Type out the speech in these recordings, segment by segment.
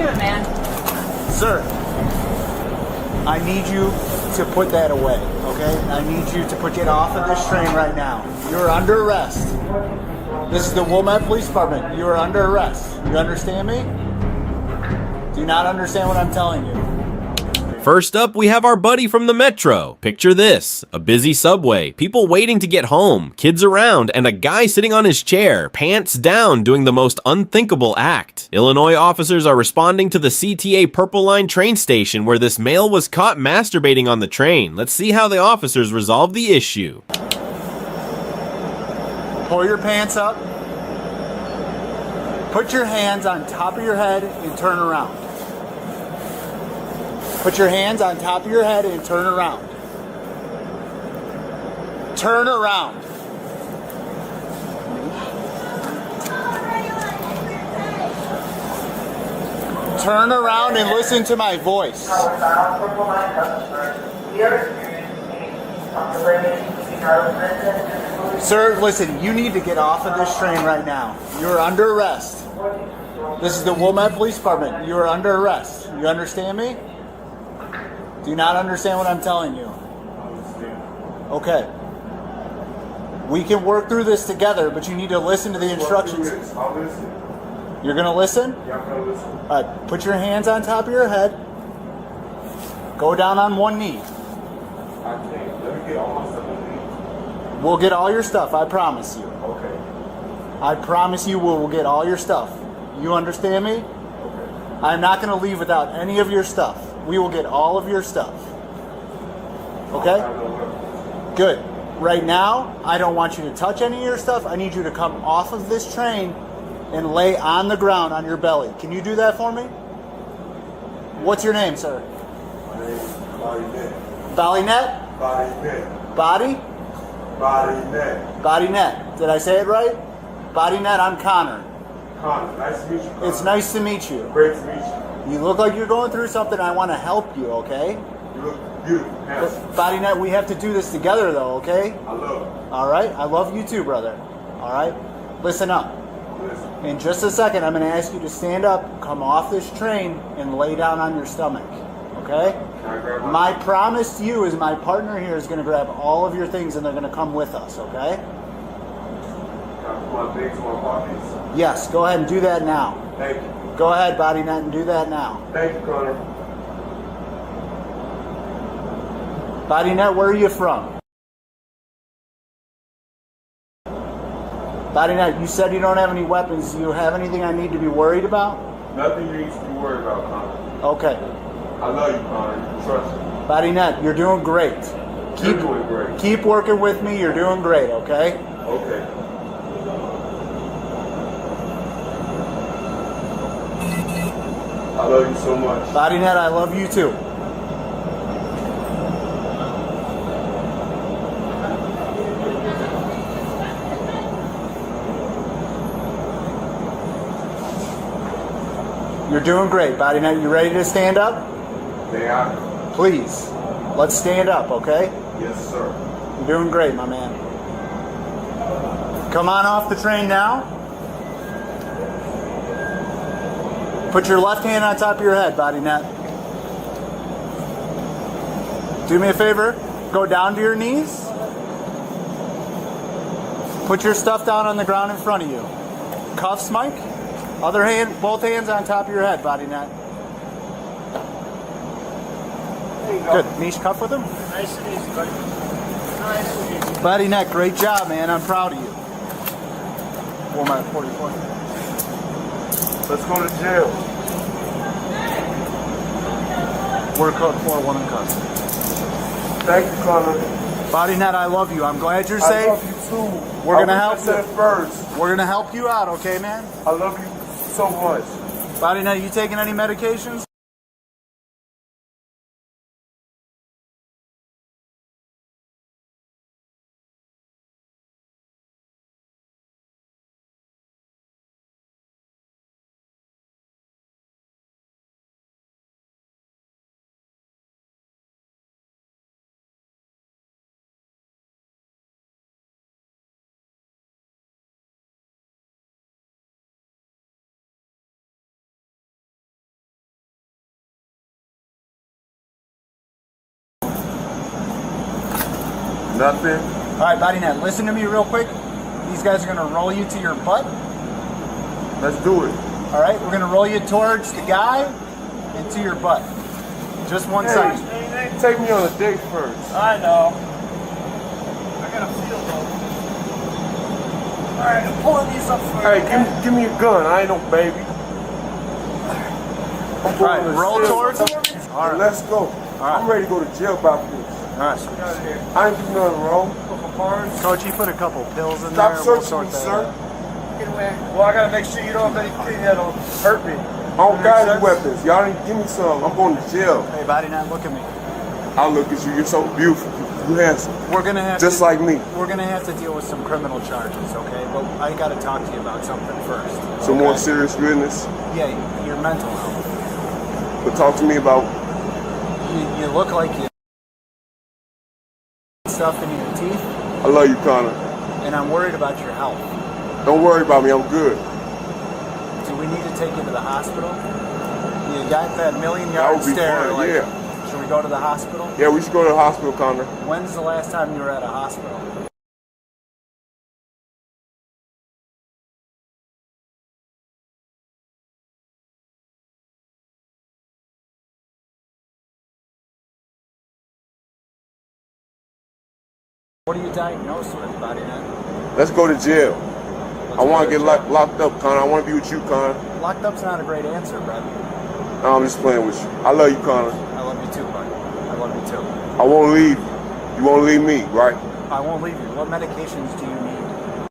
doing, man? Sir, I need you to put that away, okay? I need you to get off of this train right now. You're under arrest. This is the Wilmette Police Department. You are under arrest. You understand me? Do you not understand what I'm telling you? First up, we have our buddy from the Metro. Picture this, a busy subway, people waiting to get home, kids around, and a guy sitting on his chair, pants down, doing the most unthinkable act. Illinois officers are responding to the CTA Purple Line train station where this male was caught masturbating on the train. Let's see how the officers resolve the issue. Pull your pants up. Put your hands on top of your head and turn around. Put your hands on top of your head and turn around. Turn around. Turn around and listen to my voice. Sir, listen, you need to get off of this train right now. You're under arrest. This is the Wilmette Police Department. You are under arrest. You understand me? Do you not understand what I'm telling you? Okay. We can work through this together, but you need to listen to the instructions. I'll listen. You're going to listen? Yeah, I'm going to listen. All right, put your hands on top of your head. Go down on one knee. I can't. Let me get all my stuff on me. We'll get all your stuff, I promise you. Okay. I promise you we'll get all your stuff. You understand me? Okay. I'm not going to leave without any of your stuff. We will get all of your stuff. Okay? Good. Right now, I don't want you to touch any of your stuff. I need you to come off of this train and lay on the ground on your belly. Can you do that for me? What's your name, sir? My name is Bodynet. Ballynet? Bodynet. Body? Bodynet. Bodynet. Did I say it right? Bodynet, I'm Connor. Connor, nice to meet you, Connor. It's nice to meet you. Great to meet you. You look like you're going through something. I want to help you, okay? You look beautiful, handsome. Bodynet, we have to do this together, though, okay? I love it. All right? I love you too, brother. All right? Listen up. Listen. In just a second, I'm going to ask you to stand up, come off this train, and lay down on your stomach, okay? Can I grab My promise to you is my partner here is going to grab all of your things, and they're going to come with us, okay? Can I put my things in my pockets? Yes, go ahead and do that now. Thank you. Go ahead, Bodynet, and do that now. Thank you, Connor. Bodynet, where are you from? Bodynet, you said you don't have any weapons. Do you have anything I need to be worried about? Nothing you need to be worried about, Connor. Okay. I love you, Connor. Trust me. Bodynet, you're doing great. You're doing great. Keep working with me. You're doing great, okay? Okay. I love you so much. Bodynet, I love you too. You're doing great, Bodynet. You ready to stand up? May I? Please. Let's stand up, okay? Yes, sir. You're doing great, my man. Come on off the train now. Put your left hand on top of your head, Bodynet. Do me a favor. Go down to your knees. Put your stuff down on the ground in front of you. Cuffs, Mike. Other hand, both hands on top of your head, Bodynet. There you go. Good. Niche cuff with him. Nice and easy, buddy. Nice and easy. Bodynet, great job, man. I'm proud of you. Walmart 44. Let's go to jail. We're code 4-1 in custody. Thank you, Connor. Bodynet, I love you. I'm glad you're I safe. love you too. We're gonna help you. you. First. We're gonna help you out, okay, man? I love you so much. Bodynet, you taking any medications? Nothing. All right, body net, listen to me real quick. These guys are gonna roll you to your butt. Let's do it. All right, we're gonna roll you towards the guy and to your butt. Just one second. Hey, take me on a date first. I know. I got a feel though. All right, I'm pulling these up for you. Hey, give me a gun. I ain't no baby. I'm All right, pulling a roll shit. towards him. All right. Let's go. right. I'm ready to go to jail about this. All right. I ain't do nothing wrong. Coach, you put a couple pills in Stop there. We'll searching me, sort that sir. out. Well, I gotta make sure you don't have anything that'll hurt me. I don't got any weapons. Y'all didn't give me some. I'm going to jail. Hey, body net, look at me. I'll look at you. You're so beautiful. You handsome. We're gonna have Just to, like me. We're gonna have to deal with some criminal charges, okay? But I gotta talk to you about something first. Some okay? more serious business. Yeah, your mental health. But talk to me about. You look like you stuff in your teeth, I love you, Connor. and I'm worried about your health. Don't worry about me. I'm good. Do we need to take you to the hospital? You got that million That yard would be stare. fun, Like, yeah. should we go to the hospital? Yeah, we should go to the hospital, Connor. When's the last time you were at a hospital? What are you diagnosed with, body net? Let's go to jail. I want to get locked up, Connor. I want to be with you, Connor. Locked up's not a great answer, Brad. No, I'm just playing with you. I love you, Connor. I love you too, buddy. I love you too. I won't leave you. You won't leave me, right? I won't leave you. What medications do you need?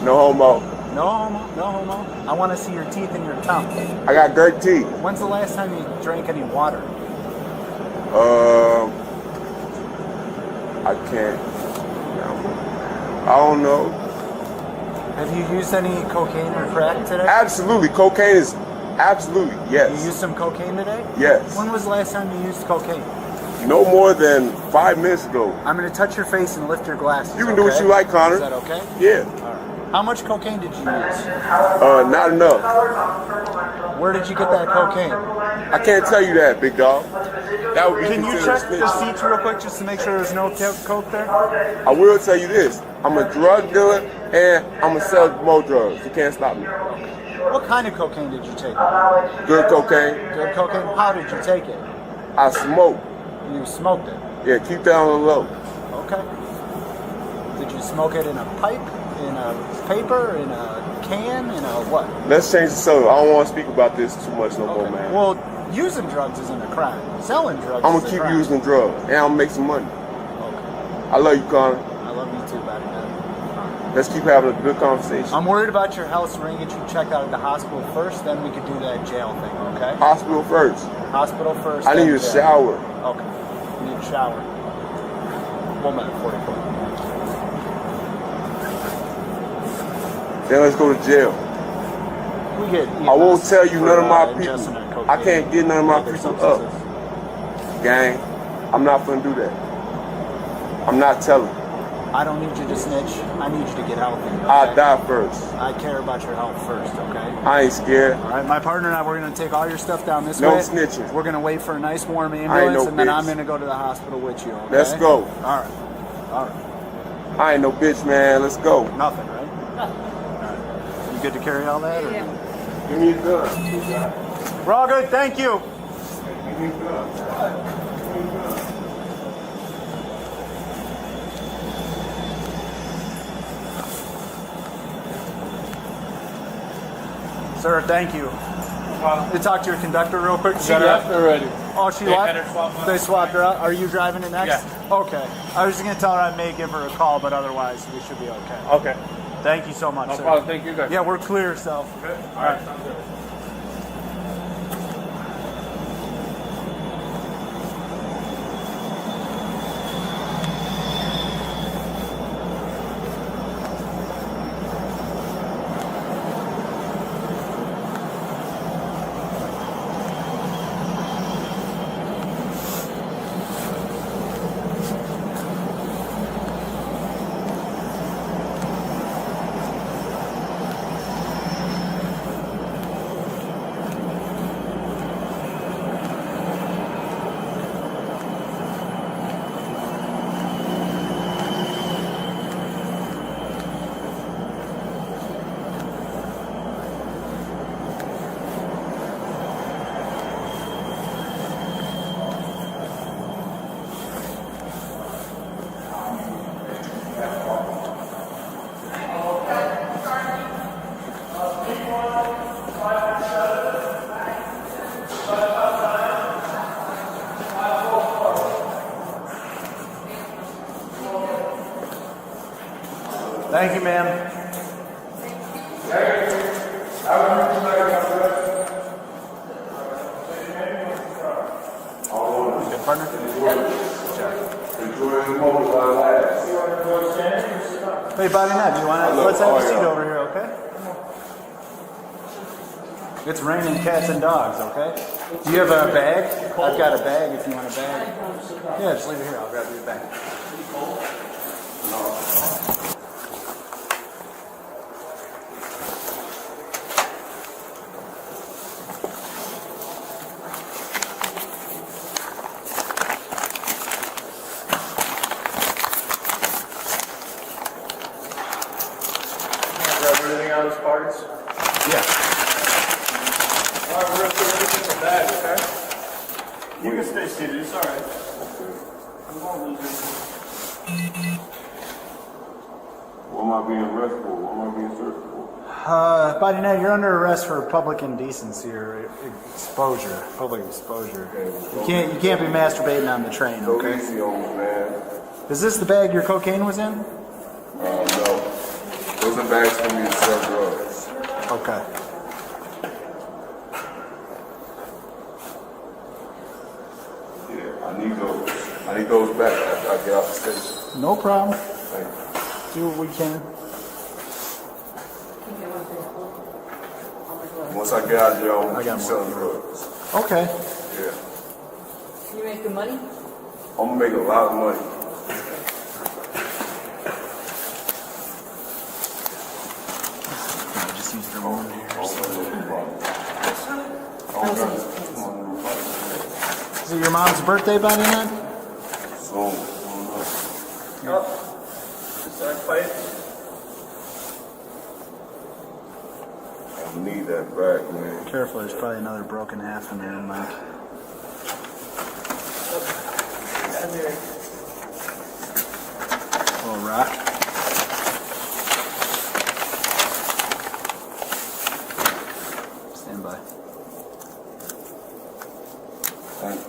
No homo. No homo, no homo. I want to see your teeth and your tongue. I got great teeth. When's the last time you drank any water? I can't. I don't know. Have you used any cocaine or crack today? Absolutely. Cocaine is absolutely, You yes. used some cocaine today? Yes. When was the last time you used cocaine? No more than 5 minutes ago. I'm going to touch your face and lift your glasses. You can do what you like, Connor. Is that okay? Yeah. All right. How much cocaine did you use? Not enough. Where did you get that cocaine? I can't tell you that, big dog. That would be Can you considered check the snitching. seats real quick just to make sure there's no coke there? I will tell you this. I'm a drug dealer and I'm gonna sell more drugs. You can't stop me. What kind of cocaine did you take? Good cocaine. Good cocaine? How did you take it? I smoke. You smoked it. Yeah, keep that on the low. Okay. Did you smoke it in a pipe, in a paper, in a can, in a what? Let's change the subject. I don't want to speak about this too much no more, man. Well, using drugs isn't a crime. Selling drugs I'm is gonna a keep crime. using drugs and I'm gonna make some money. Okay. I love you, Connor. I love you too, buddy. Let's keep having a good conversation. I'm worried about your health, so we're gonna get you checked out at the hospital first, then we could do that jail thing, okay? Hospital first. Hospital first. I need then a jail. shower. Okay. You need a shower. 1 minute, 44. Then let's go to jail. We get I won't tell you none of my people. ingesting that cocaine. I can't get none of my Other people substances. up. Gang, I'm not gonna do that. I'm not telling. I don't need you to snitch. I need you to get healthy. Okay? I'll die first. I care about your health first, okay? I ain't scared. All right, my partner and I, we're going to take all your stuff down this No way. snitching. We're going to wait for a nice warm I ain't ambulance, no and then bitch. I'm going to go to the hospital with you, okay? Let's go. All right. All right. I ain't no bitch, man. Let's go. Nothing, right? All right. You good to carry all that? Or? Give me a gun. We're all good, thank you. Give me a gun. Sir, thank you. You talk to your conductor real quick. She left already. Oh, she They left? had her swap out. They swapped her out. Are you driving it next? Yeah. Okay. I was just going to tell her I may give her a call, but otherwise we should be okay. Okay. Thank you so much, No sir. problem. Thank you guys. Yeah, we're clear, so. Good. All right. Sounds good. Thank you, ma'am. Good partner? Enjoy the moment while it lasts. Hey, buddy, now, do you want to? Let's have a seat over here, okay? It's raining cats and dogs, okay? Do you have a bag? I've got a bag if you want a bag. Yeah, just leave it here. I'll grab your bag. Grab everything out of his pockets. Yeah. Alright, we're gonna put everything in the bag, okay? You can stay seated, it's alright. I'm not losing. What am I being arrested for? What am I being searched for? Buddy, now you're under arrest for public indecency or exposure, public exposure. You can't be masturbating on the train, Go okay? easy on me, man. Is this the bag your cocaine was in? No. Those are bags for me to sell drugs. Okay. Yeah, I need those. I need those back after I get off the station. No problem. Thank you. Do what we can. Once I get out of there, I'm I got gonna keep selling drugs. Okay. Yeah. You make good money? I'm gonna make a lot of money. I just used the one here. Is it your mom's birthday, buddy, now? Soon. Is that fight? I need that back, man. Careful, there's probably another broken half in there, Mike. Little rock. Stand by. Thank you.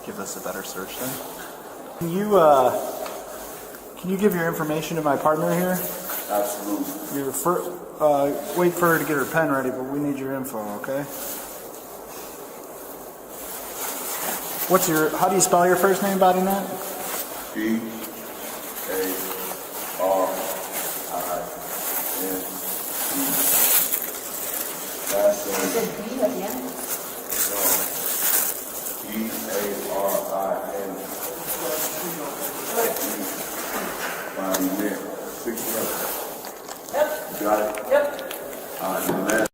Give us a better search then. Can you give your information to my partner here? Absolutely. Wait for her to get her pen ready, but we need your info, okay? How do you spell your first name, Body Nut? B-A-R-I-N. Last You name. said B at the end? B-A-R-I-N. Body man. 6 minutes. Yep. Got it? Yep. And the last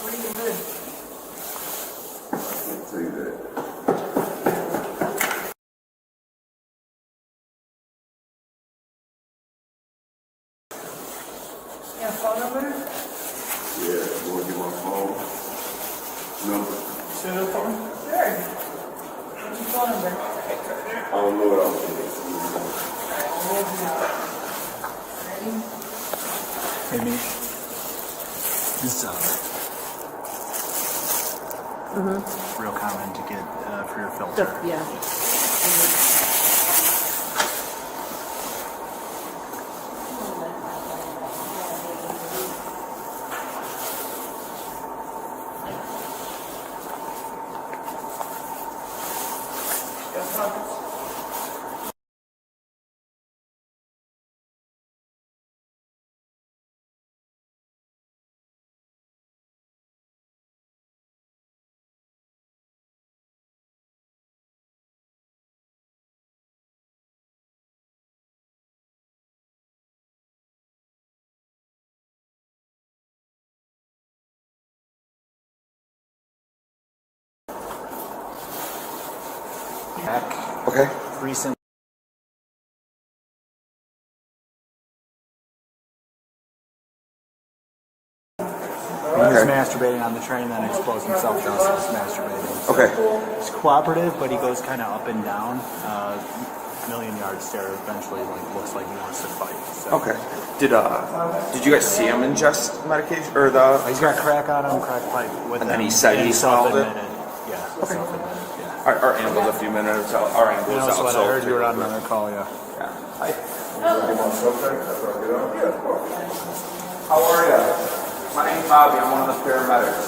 Where do you live? I'll tell you that. You have a phone number? Yeah, you want to get my phone number? Say that for me? Sure. What's your phone number? I don't know what I'm doing. Hey, me. This is real common to get for your filter. Yeah. Back Okay. recent. He's masturbating on the train, then exposed himself to us. He's masturbating. Okay. He's cooperative, but he goes kind of up and down. Million-yard stare. Eventually, like looks like he wants to fight. So. Okay. Did you guys see him ingest medication or the? He's got crack on him, crack pipe with him. And then he said he swallowed it? Yeah. Okay. Self-admitted, yeah. Our ambulance a few minutes out. Our ambulance You know, so out. when I heard you were on another call, yeah. Yeah. Hi. How are you? My name's Bobby. I'm one of the paramedics.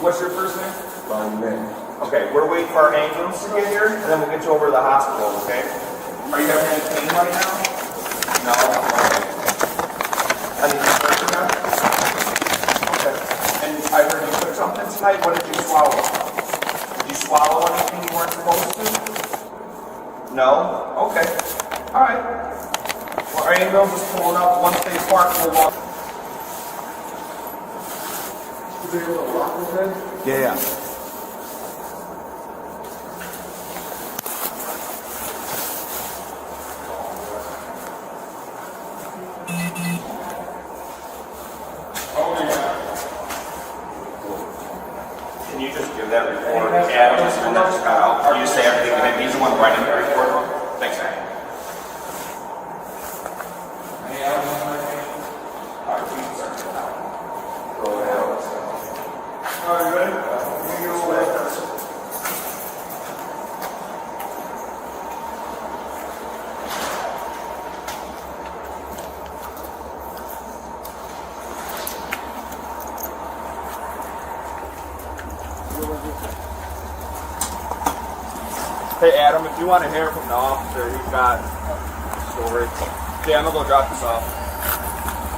What's your first name? Okay, we're waiting for our ambulance to get here, and then we'll get you over to the hospital, okay? Are you having any pain right now? No? Okay. Any hurt now? Okay. And I heard you took something tonight. What did you swallow? Did you swallow anything you weren't supposed to? No? Okay. All right. Well, our ambulance is pulling up. Once they park, we'll walk. Yeah. Can you just give that report? Yeah, just got out. Can you say everything? And he's the one writing the report. Thanks, man. Hey Adam, if you want to hear from the officer, he's got storage. Yeah, I'm gonna go drop this off.